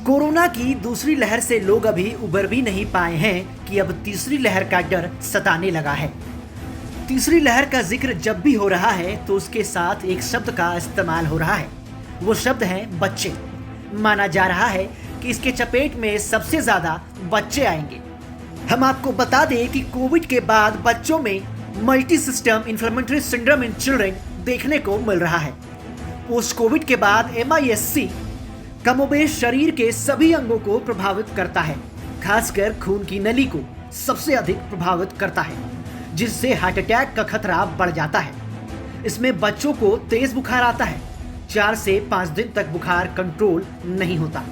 Corona की दूसरी लहर से लोग अभी उबर भी नहीं पाए हैं कि अब तीसरी लहर का डर सताने लगा है। तीसरी लहर का जिक्र जब भी हो रहा है तो उसके साथ एक शब्द का इस्तेमाल हो रहा है। वो शब्द है बच्चे। माना जा रहा है कि इसके चपेट में सबसे ज्यादा बच्चे आएंगे। हम आपको बता दें कि कोविड के बाद बच्चों में multi system inflammatory syndrome in children देखने को मिल रहा है। पोस्ट कोविड के बाद MIS-C कमोबेश शरीर के सभी अंगों को प्रभावित करता है, खासकर खून की नली को सबसे अधिक प्रभावित करता है, जिससे हार्ट अटैक का खतरा बढ़ जाता है। इसमें बच्चों को तेज बुखार आता है। 4 से 5 दिन तक बुखार कंट्रोल नहीं होता।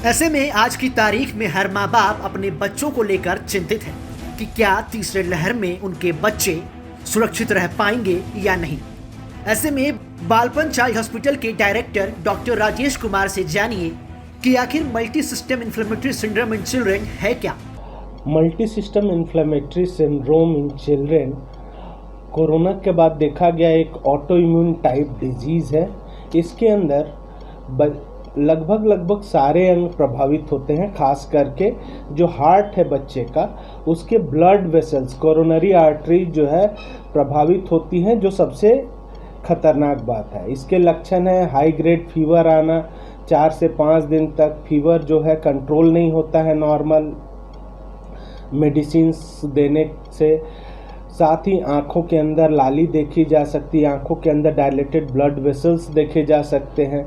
ऐसे में आज की तारीख में हर माँ बाप अपने बच्चों को लेकर चिंतित है कि क्या तीसरे लहर में उनके बच्चे सुरक्षित रह पाएंगे या नहीं। ऐसे में बालपन चाइल्ड हॉस्पिटल के डायरेक्टर डॉक्टर राजेश कुमार से जानिए कि आखिर multi system inflammatory syndrome in children है क्या। Multi system inflammatory syndrome in children corona के बाद देखा गया एक ऑटो इम्यून टाइप डिजीज़ है। इसके अंदर लगभग सारे अंग प्रभावित होते हैं, खास करके जो हार्ट है बच्चे का, उसके ब्लड वेसल्स कोरोनरी आर्टरी जो है प्रभावित होती हैं, जो सबसे खतरनाक बात है। इसके लक्षण है हाई ग्रेड फीवर आना, 4 से 5 दिन तक फीवर जो है कंट्रोल नहीं होता है नॉर्मल मेडिसिन्स देने से। साथ ही आँखों के अंदर लाली देखी जा सकती है, आँखों के अंदर डायलेटेड ब्लड वेसल्स देखे जा सकते हैं,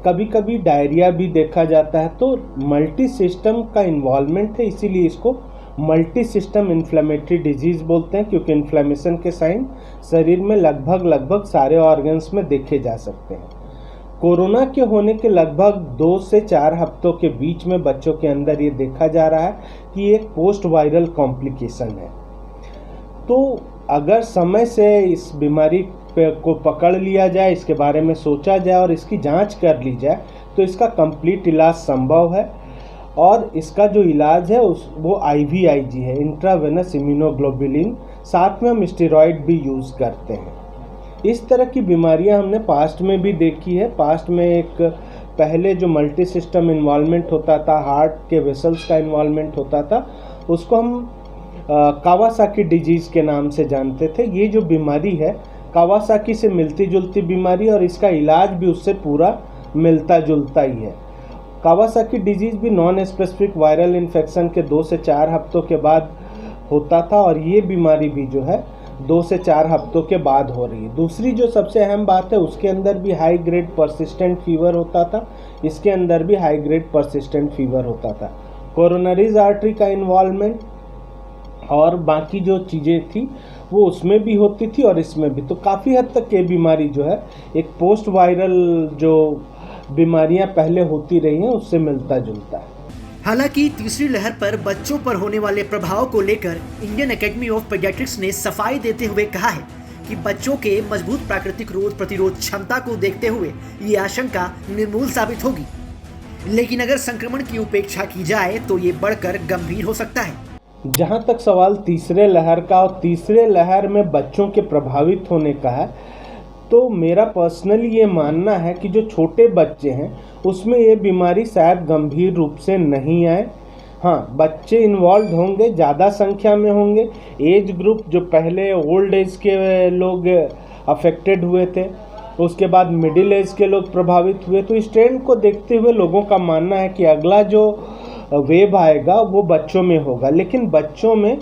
कभी कभी डायरिया भी देखा जाता है। तो मल्टी सिस्टम का इन्वॉल्वमेंट है, इसीलिए इसको मल्टी सिस्टम इन्फ्लेमेटरी डिजीज़ बोलते हैं, क्योंकि इन्फ्लेमेशन के साइन शरीर में लगभग सारे ऑर्गन्स में देखे जा सकते हैं। कोरोना के होने के लगभग 2 से 4 हफ्तों के बीच में बच्चों के अंदर ये देखा जा रहा है कि एक पोस्ट वायरल कॉम्प्लिकेशन है। तो अगर समय से इस बीमारी को पकड़ लिया जाए, इसके बारे में सोचा जाए और इसकी जांच कर ली जाए, तो इसका कंप्लीट इलाज संभव है। और इसका जो इलाज है वो IVIG है, इंट्रावेनस इम्यूनोग्लोबुलिन। साथ में हम स्टेरॉइड भी यूज़ करते हैं। इस तरह की बीमारियां हमने पास्ट में भी देखी है। पास्ट में एक पहले जो मल्टी सिस्टम इन्वॉल्वमेंट होता था, हार्ट के वेसल्स का इन्वॉल्वमेंट होता था, उसको हम कावासाकी डिजीज़ के नाम से जानते थे। ये जो बीमारी है कावासाकी से मिलती जुलती बीमारी, और इसका इलाज भी उससे पूरा मिलता जुलता ही है। कावासाकी डिजीज़ भी नॉन स्पेसिफिक वायरल इन्फेक्शन के 2 से 4 हफ्तों के बाद होता था, और ये बीमारी भी जो है 2 से 4 हफ्तों के बाद हो रही है। दूसरी जो सबसे अहम बात है, उसके अंदर भी हाई ग्रेड परसिस्टेंट फीवर होता था, इसके अंदर भी हाई ग्रेड परसिस्टेंट फीवर होता था। कोरोनरीज आर्टरी का इन्वॉल्वमेंट और बाकी जो चीज़ें थी वो उसमें भी होती थी और इसमें भी। तो काफ़ी हद तक ये बीमारी जो है एक पोस्ट वायरल जो बीमारियां पहले होती रही हैं उससे मिलता जुलता है। हालांकि तीसरी लहर पर बच्चों पर होने वाले प्रभाव को लेकर इंडियन एकेडमी ऑफ पीडियाट्रिक्स ने सफाई देते हुए कहा है कि बच्चों के मजबूत प्राकृतिक रोग प्रतिरोध क्षमता को देखते हुए ये आशंका निर्मूल साबित होगी। लेकिन अगर संक्रमण की उपेक्षा की जाए तो ये बढ़कर गंभीर हो सकता है। जहाँ तक सवाल तीसरे लहर का और तीसरे लहर में बच्चों के प्रभावित होने का है, तो मेरा पर्सनली ये मानना है कि जो छोटे बच्चे हैं उसमें ये बीमारी शायद गंभीर रूप से नहीं आए। हाँ, बच्चे इन्वॉल्व होंगे, ज़्यादा संख्या में होंगे। एज ग्रुप जो पहले ओल्ड एज के लोग अफेक्टेड हुए थे, उसके बाद मिडिल एज के लोग प्रभावित हुए। तो इस ट्रेंड को देखते हुए लोगों का मानना है कि अगला जो वेव आएगा वो बच्चों में होगा। लेकिन बच्चों में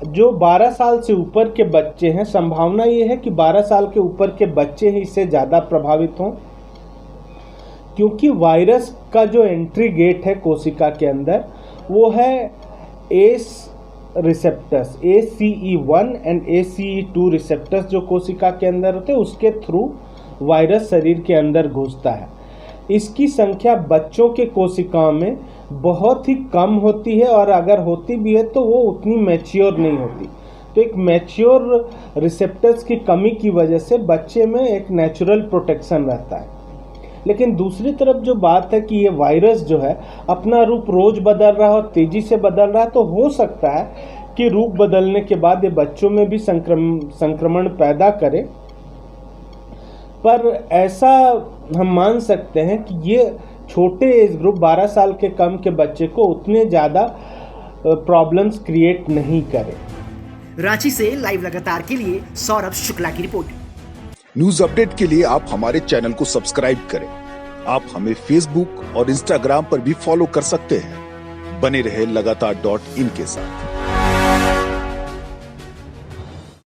जो 12 साल से ऊपर के बच्चे हैं, संभावना ये है कि 12 साल के ऊपर के बच्चे ही इससे ज़्यादा प्रभावित हों, क्योंकि वायरस का जो एंट्री गेट है कोशिका के अंदर वो है S receptors, ACE1 and ACE2 receptors जो कोशिका के अंदर होते हैं, उसके थ्रू वायरस शरीर के अंदर घुसता है। इसकी संख्या बच्चों के कोशिकाओं में बहुत ही कम होती है, और अगर होती भी है तो वो उतनी मैच्योर नहीं होती। तो एक मैच्योर रिसेप्टर्स की कमी की वजह से बच्चे में एक नेचुरल प्रोटेक्शन रहता है। लेकिन दूसरी तरफ जो बात है कि ये वायरस जो है अपना रूप रोज बदल रहा है और तेजी से बदल रहा है, तो हो सकता है कि रूप बदलने के बाद ये बच्चों में भी संक्रमण पैदा करे। पर ऐसा हम मान सकते हैं कि ये छोटे एज ग्रुप 12 साल के कम के बच्चे को उतने ज़्यादा प्रॉब्लम्स क्रिएट नहीं करे। रांची से लाइव लगातार के लिए सौरभ शुक्ला की रिपोर्ट। न्यूज अपडेट के लिए आप हमारे चैनल को सब्सक्राइब करें। आप हमें फेसबुक और इंस्टाग्राम पर भी फॉलो कर सकते हैं। बने रहे लगातार.in के साथ।